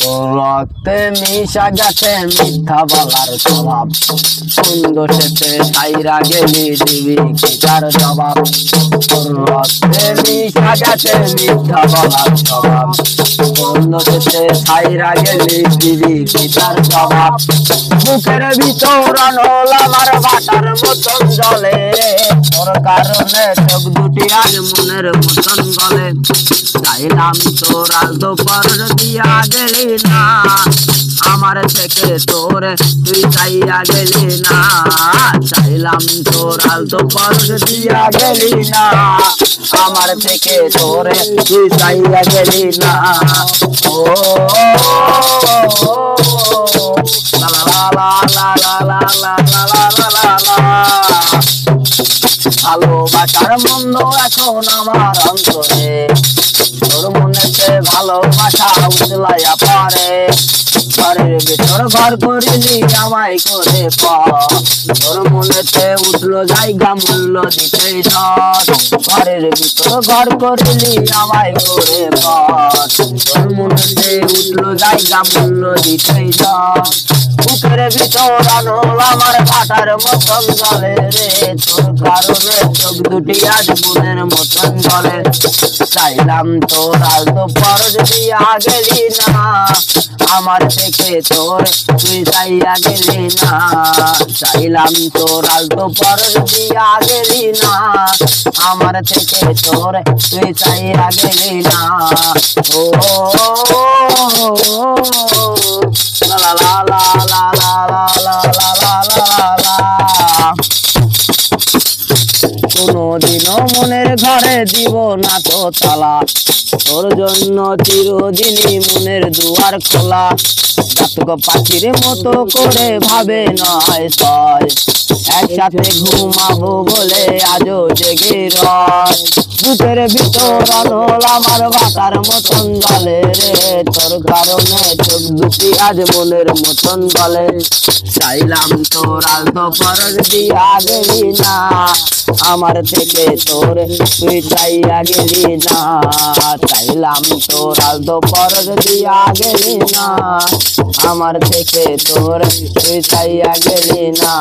রক্তে মিশা গেছে মিথ্যা বলার স্বভাব, সুন্দর সেতে সাইরা গেলি দিবি কি তার জবাব। রক্তে মিশা গেছে মিথ্যা বলার স্বভাব, সুন্দর সেতে সাইরা গেলি দিবি কি তার জবাব। মুখের ভিতর আনল আমার বাটার মতন জলে, তোর কারণে চোখ দুটি আজ মনের মতন গলে। চাইলাম তোর আজ দুপুর দিয়া গেলি না, আমার থেকে তোরে তুই চাইয়া গেলি না। চাইলাম তোর আজ দুপুর দিয়া গেলি না, আমার থেকে তোরে তুই চাইয়া গেলি না। ও লা লা লা লা লা লা লা লা লা লা। ভালোবাসার মন্দ এখন আমার অন্তরে, তোর মনেতে ভালোবাসা উতলাইয়া পড়ে। ঘরের ভিতর ঘর করিলি আমায় করে পর, তোর মনেতে উঠলো জায়গা মূল্য দিতে সৎ। ঘরের ভিতর ঘর করিলি আমায় করে পর, তোর মনেতে উঠলো জায়গা মূল্য দিতে সৎ। বুকের ভিতর আনল আমার ভাটার মতন জলে রে, তোর কারণে চোখ দুটি আজ মনের মতন জলে। চাইলাম তোর আজ দুপুর দিয়া গেলি না, আমার থেকে তোর তুই চাইয়া গেলি না। চাইলাম তোর আজ দুপুর দিয়া গেলি না, আমার থেকে তোর তুই চাইয়া গেলি না। ও লা লা লা লা লা লা লা লা লা লা লা। কোনদিনও মনের ঘরে দিব না তো তালা, তোর জন্য চিরদিনই মনের দুয়ার খোলা। জাতক পাখির মতো করে ভাবে নয় সয়, একসাথে ঘুমাবো বলে আজও জেগে রয়। বুকের ভিতর আনল আমার ভাটার মতন জলে রে, তোর কারণে চোখ দুটি আজ মনের মতন গলে। চাইলাম তোর আজ দুপুর দিয়া গেলি না, আমার থেকে তোর তুই চাইয়া গেলি না। চাইলাম তোর আজ দুপুর দিয়া গেলি না, আমার থেকে তোর তুই চাইয়া গেলি না।